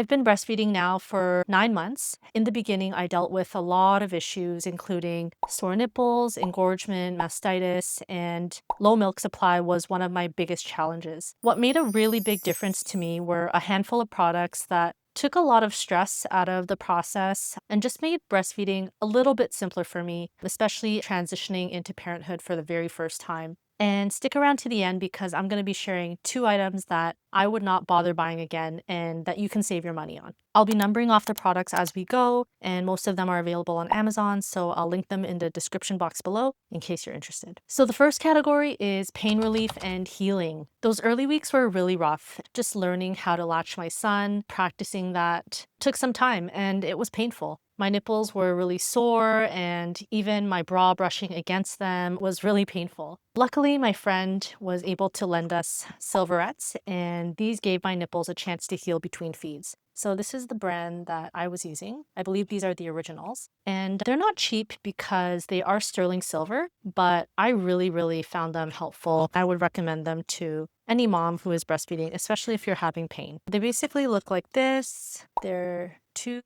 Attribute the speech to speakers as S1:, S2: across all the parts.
S1: I've been breastfeeding now for 9 months. In the beginning, I dealt with a lot of issues, including sore nipples, engorgement, mastitis, and low milk supply was one of my biggest challenges. What made a really big difference to me were a handful of products that took a lot of stress out of the process and just made breastfeeding a little bit simpler for me, especially transitioning into parenthood for the very first time. And stick around to the end because I'm going to be sharing 2 items that I would not bother buying again and that you can save your money on. I'll be numbering off the products as we go, and most of them are available on Amazon, so I'll link them in the description box below in case you're interested. So the first category is pain relief and healing. Those early weeks were really rough. Just learning how to latch my son, practicing that took some time and it was painful. My nipples were really sore, and even my bra brushing against them was really painful. Luckily, my friend was able to lend us Silverettes, and these gave my nipples a chance to heal between feeds. So this is the brand that I was using. I believe these are the originals. And they're not cheap because they are sterling silver, but I really found them helpful. I would recommend them to any mom who is breastfeeding, especially if you're having pain. They basically look like this. They're 2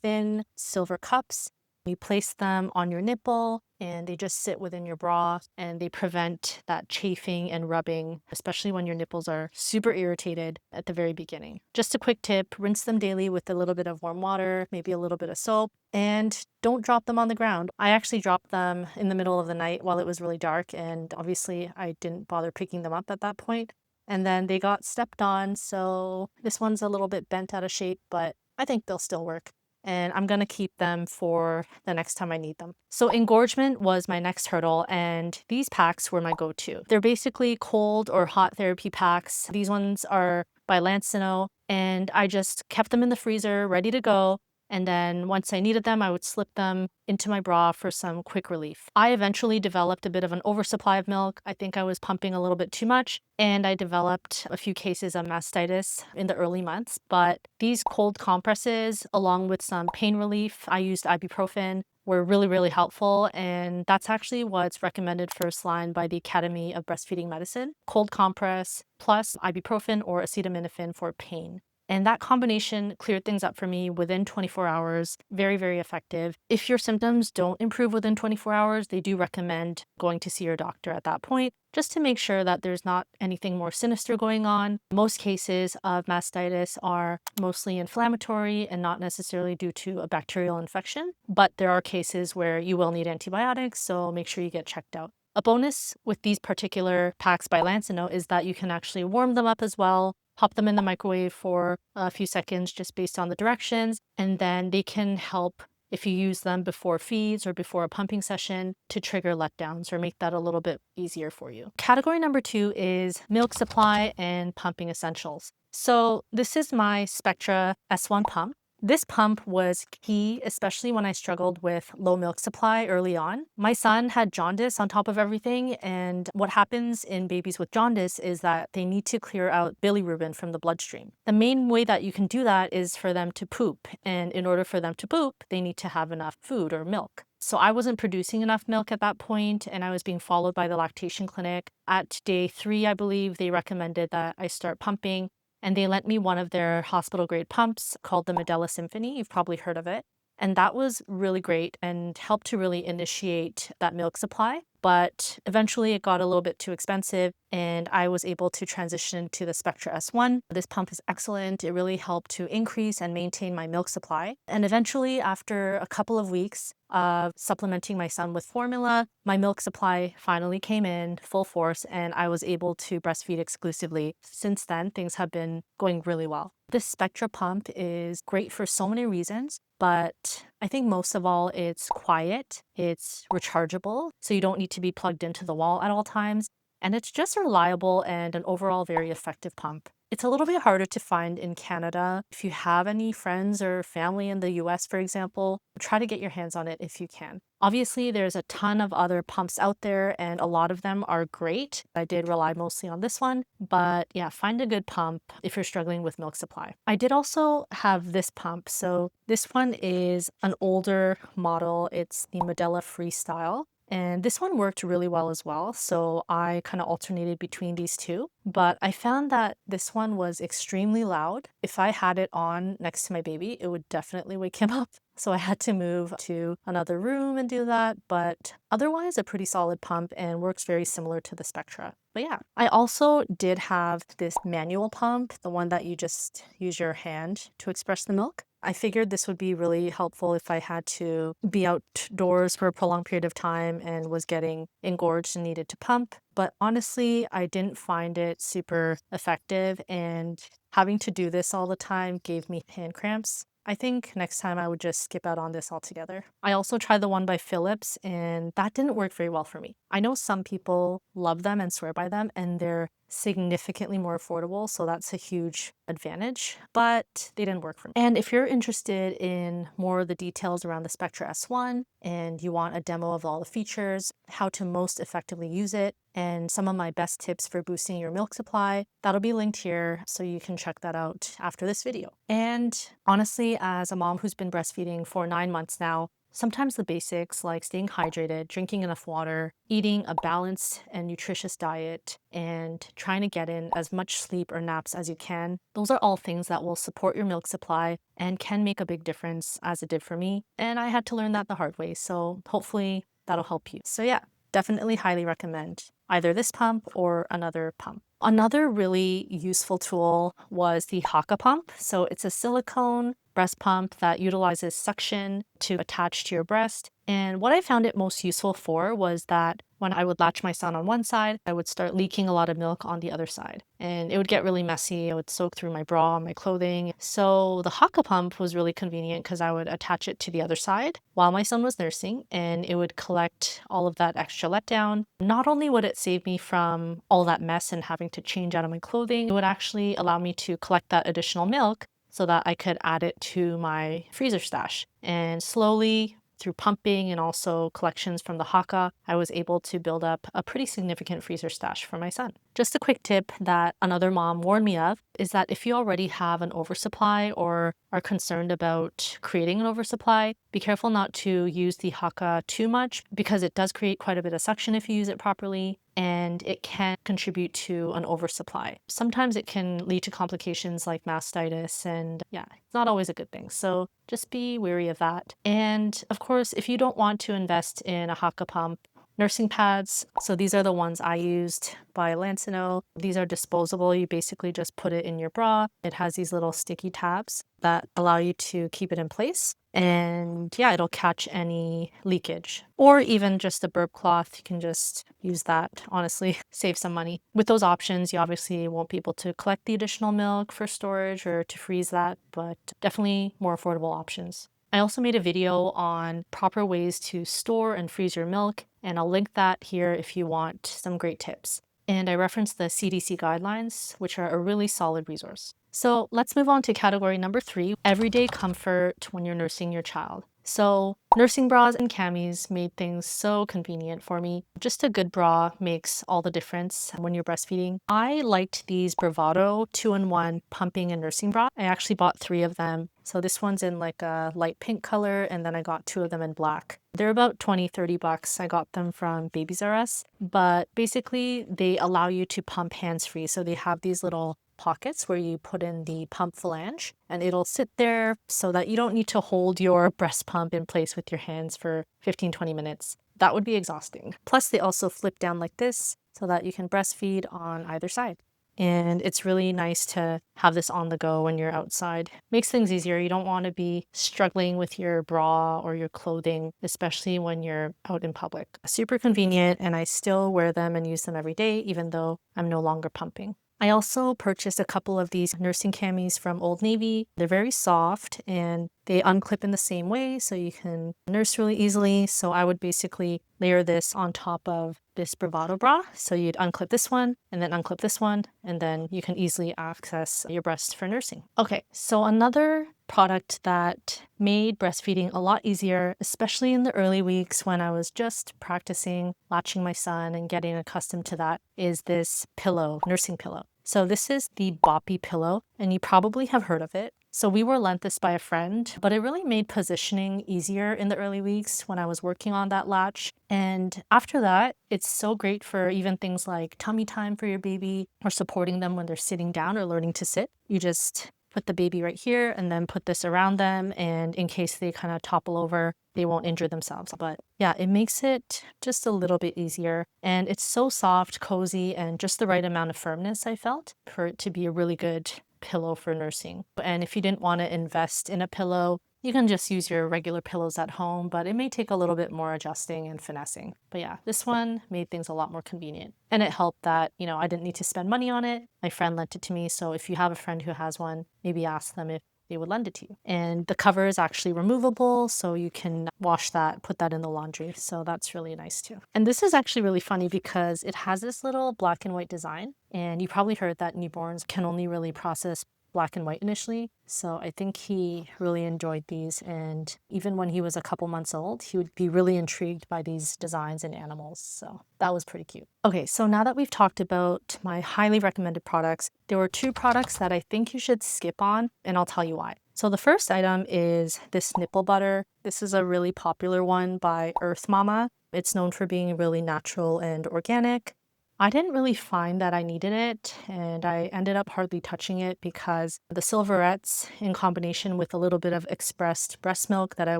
S1: thin silver cups. You place them on your nipple and they just sit within your bra and they prevent that chafing and rubbing, especially when your nipples are super irritated at the very beginning. Just a quick tip, rinse them daily with a little bit of warm water, maybe a little bit of soap, and don't drop them on the ground. I actually dropped them in the middle of the night while it was really dark, and obviously I didn't bother picking them up at that point. And then they got stepped on, so this one's a little bit bent out of shape, but I think they'll still work. And I'm going to keep them for the next time I need them. So engorgement was my next hurdle, and these packs were my go-to. They're basically cold or hot therapy packs. These ones are by Lancino, and I just kept them in the freezer ready to go. And then once I needed them, I would slip them into my bra for some quick relief. I eventually developed a bit of an oversupply of milk. I think I was pumping a little bit too much, and I developed a few cases of mastitis in the early months. But these cold compresses, along with some pain relief, I used ibuprofen, were really helpful. And that's actually what's recommended first line by the Academy of Breastfeeding Medicine. Cold compress plus ibuprofen or acetaminophen for pain. And that combination cleared things up for me within 24 hours. Very effective. If your symptoms don't improve within 24 hours, they do recommend going to see your doctor at that point, just to make sure that there's not anything more sinister going on. Most cases of mastitis are mostly inflammatory and not necessarily due to a bacterial infection, but there are cases where you will need antibiotics, so make sure you get checked out. A bonus with these particular packs by Lancino is that you can actually warm them up as well. Pop them in the microwave for a few seconds just based on the directions, and then they can help if you use them before feeds or before a pumping session to trigger letdowns or make that a little bit easier for you. Category number 2 is milk supply and pumping essentials. So this is my Spectra S1 pump. This pump was key, especially when I struggled with low milk supply early on. My son had jaundice on top of everything, and what happens in babies with jaundice is that they need to clear out bilirubin from the bloodstream. The main way that you can do that is for them to poop, and in order for them to poop, they need to have enough food or milk. So I wasn't producing enough milk at that point, and I was being followed by the lactation clinic. At day 3, I believe, they recommended that I start pumping, and they lent me one of their hospital grade pumps called the Medela Symphony. You've probably heard of it. And that was really great and helped to really initiate that milk supply. But eventually it got a little bit too expensive and I was able to transition to the Spectra S1. This pump is excellent. It really helped to increase and maintain my milk supply. And eventually, after a couple of weeks of supplementing my son with formula, my milk supply finally came in full force and I was able to breastfeed exclusively. Since then, things have been going really well. This Spectra pump is great for so many reasons, but I think most of all, it's quiet, it's rechargeable, so you don't need to be plugged into the wall at all times, and it's just reliable and an overall very effective pump. It's a little bit harder to find in Canada. If you have any friends or family in the US, for example, try to get your hands on it if you can. Obviously, there's a ton of other pumps out there and a lot of them are great. I did rely mostly on this one, but yeah, find a good pump if you're struggling with milk supply. I did also have this pump. So this one is an older model. It's the Medela Freestyle. and this one worked really well as well. So I kind of alternated between these two, but I found that this one was extremely loud. If I had it on next to my baby, it would definitely wake him up. So I had to move to another room and do that, but otherwise a pretty solid pump and works very similar to the Spectra. But yeah, I also did have this manual pump, the one that you just use your hand to express the milk. I figured this would be really helpful if I had to be outdoors for a prolonged period of time and was getting engorged and needed to pump. But honestly, I didn't find it super effective, and having to do this all the time gave me hand cramps. I think next time I would just skip out on this altogether. I also tried the one by Philips, and that didn't work very well for me. I know some people love them and swear by them, and they're significantly more affordable, so that's a huge advantage, but they didn't work for me. And if you're interested in more of the details around the Spectra S1 and you want a demo of all the features, how to most effectively use it, and some of my best tips for boosting your milk supply, that'll be linked here so you can check that out after this video. And honestly, as a mom who's been breastfeeding for 9 months now, sometimes the basics like staying hydrated, drinking enough water, eating a balanced and nutritious diet, and trying to get in as much sleep or naps as you can, those are all things that will support your milk supply and can make a big difference, as it did for me. And I had to learn that the hard way, so hopefully that'll help you. So yeah, definitely highly recommend either this pump or another pump. Another really useful tool was the Haakaa pump. So it's a silicone breast pump that utilizes suction to attach to your breast. And what I found it most useful for was that when I would latch my son on one side, I would start leaking a lot of milk on the other side. And it would get really messy. It would soak through my bra and my clothing. So the Haakaa pump was really convenient because I would attach it to the other side while my son was nursing, and it would collect all of that extra letdown. Not only would it save me from all that mess and having to change out of my clothing, it would actually allow me to collect that additional milk so that I could add it to my freezer stash. And slowly, through pumping and also collections from the Haakaa, I was able to build up a pretty significant freezer stash for my son. Just a quick tip that another mom warned me of is that if you already have an oversupply or are concerned about creating an oversupply, be careful not to use the Haakaa too much because it does create quite a bit of suction if you use it properly, and it can contribute to an oversupply. Sometimes it can lead to complications like mastitis, and yeah, it's not always a good thing. So just be wary of that. And of course, if you don't want to invest in a Haakaa pump, nursing pads. So these are the ones I used by Lancino. These are disposable. You basically just put it in your bra. It has these little sticky tabs that allow you to keep it in place. And yeah, it'll catch any leakage. Or even just a burp cloth. You can just use that, honestly, save some money. With those options, you obviously won't be able to collect the additional milk for storage or to freeze that, but definitely more affordable options. I also made a video on proper ways to store and freeze your milk, and I'll link that here if you want some great tips. And I referenced the CDC guidelines, which are a really solid resource. So let's move on to category number 3, everyday comfort when you're nursing your child. So nursing bras and Camis made things so convenient for me. Just a good bra makes all the difference when you're breastfeeding. I liked these Bravado 2-in-1 pumping and nursing bra. I actually bought 3 of them. So this one's in like a light pink color, and then I got 2 of them in black. They're about $20-30. I got them from Babies R Us, but basically they allow you to pump hands-free. So they have these little pockets where you put in the pump flange, and it'll sit there so that you don't need to hold your breast pump in place with your hands for 15-20 minutes. That would be exhausting. Plus they also flip down like this so that you can breastfeed on either side. And it's really nice to have this on the go when you're outside. Makes things easier. You don't want to be struggling with your bra or your clothing, especially when you're out in public. Super convenient, and I still wear them and use them every day, even though I'm no longer pumping. I also purchased a couple of these nursing camis from Old Navy. They're very soft and they unclip in the same way, so you can nurse really easily. So I would basically layer this on top of this Bravado bra. So you'd unclip this one and then unclip this one, and then you can easily access your breast for nursing. Okay, so another product that made breastfeeding a lot easier, especially in the early weeks when I was just practicing latching my son and getting accustomed to that, is this pillow, nursing pillow. So this is the Boppy pillow, and you probably have heard of it. So we were lent this by a friend, but it really made positioning easier in the early weeks when I was working on that latch. And after that, it's so great for even things like tummy time for your baby or supporting them when they're sitting down or learning to sit. You just put the baby right here and then put this around them. And in case they kind of topple over, they won't injure themselves. But yeah, it makes it just a little bit easier. And it's so soft, cozy, and just the right amount of firmness, I felt, for it to be a really good pillow for nursing. And if you didn't want to invest in a pillow, you can just use your regular pillows at home, but it may take a little bit more adjusting and finessing. But yeah, this one made things a lot more convenient. And it helped that, I didn't need to spend money on it. My friend lent it to me. So if you have a friend who has one, maybe ask them if they would lend it to you. And the cover is actually removable, so you can wash that, put that in the laundry. So that's really nice too. And this is actually really funny because it has this little black and white design. And you probably heard that newborns can only really process black and white initially. So I think he really enjoyed these. And even when he was a couple months old, he would be really intrigued by these designs and animals. So that was pretty cute. Okay, so now that we've talked about my highly recommended products, there were 2 products that I think you should skip on, and I'll tell you why. So the first item is this nipple butter. This is a really popular one by Earth Mama. It's known for being really natural and organic. I didn't really find that I needed it, and I ended up hardly touching it because the Silverettes, in combination with a little bit of expressed breast milk that I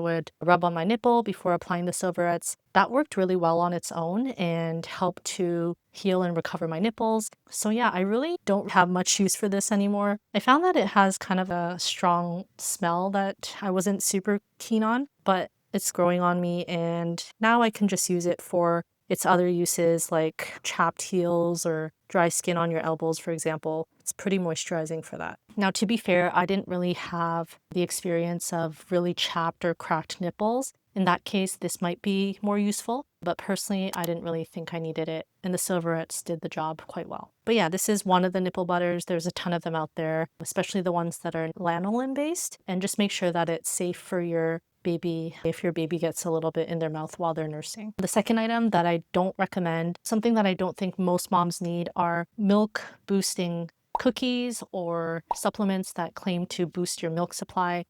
S1: would rub on my nipple before applying the Silverettes, that worked really well on its own and helped to heal and recover my nipples. So yeah, I really don't have much use for this anymore. I found that it has kind of a strong smell that I wasn't super keen on, but it's growing on me, and now I can just use it for its other uses like chapped heels or dry skin on your elbows, for example. It's pretty moisturizing for that. Now, to be fair, I didn't really have the experience of really chapped or cracked nipples. In that case, this might be more useful, but personally, I didn't really think I needed it, and the Silverettes did the job quite well. But yeah, this is one of the nipple butters. There's a ton of them out there, especially the ones that are lanolin based, and just make sure that it's safe for your baby if your baby gets a little bit in their mouth while they're nursing. The second item that I don't recommend, something that I don't think most moms need, are milk boosting cookies or supplements that claim to boost your milk supply.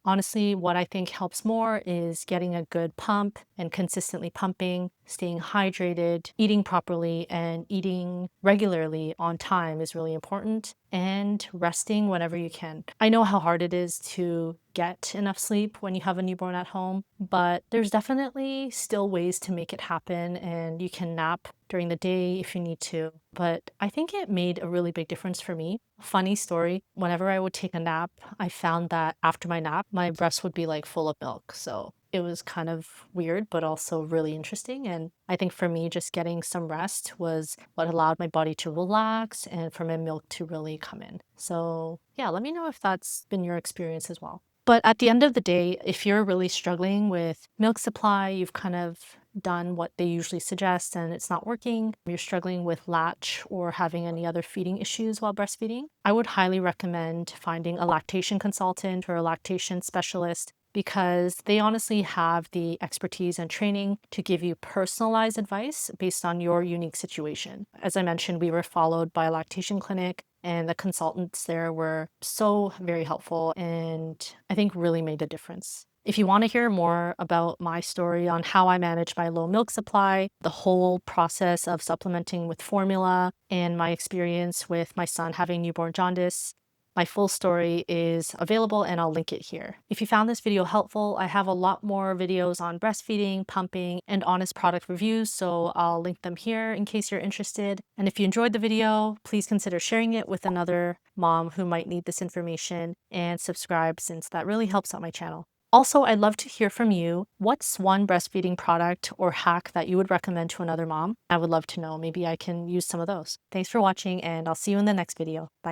S1: Honestly, what I think helps more is getting a good pump and consistently pumping, staying hydrated, eating properly, and eating regularly on time is really important, and resting whenever you can. I know how hard it is to get enough sleep when you have a newborn at home, but there's definitely still ways to make it happen, and you can nap during the day if you need to. But I think it made a really big difference for me. Funny story, whenever I would take a nap, I found that after my nap, my breast would be like full of milk. So it was kind of weird, but also really interesting. And I think for me, just getting some rest was what allowed my body to relax and for my milk to really come in. So yeah, let me know if that's been your experience as well. But at the end of the day, if you're really struggling with milk supply, you've kind of done what they usually suggest and it's not working, you're struggling with latch or having any other feeding issues while breastfeeding, I would highly recommend finding a lactation consultant or a lactation specialist, because they honestly have the expertise and training to give you personalized advice based on your unique situation. As I mentioned, we were followed by a lactation clinic, and the consultants there were so very helpful and I think really made a difference. If you want to hear more about my story on how I manage my low milk supply, the whole process of supplementing with formula, and my experience with my son having newborn jaundice, my full story is available and I'll link it here. If you found this video helpful, I have a lot more videos on breastfeeding, pumping, and honest product reviews, so I'll link them here in case you're interested. And if you enjoyed the video, please consider sharing it with another mom who might need this information, and subscribe since that really helps out my channel. Also, I'd love to hear from you. What's one breastfeeding product or hack that you would recommend to another mom? I would love to know. Maybe I can use some of those. Thanks for watching, and I'll see you in the next video. Bye.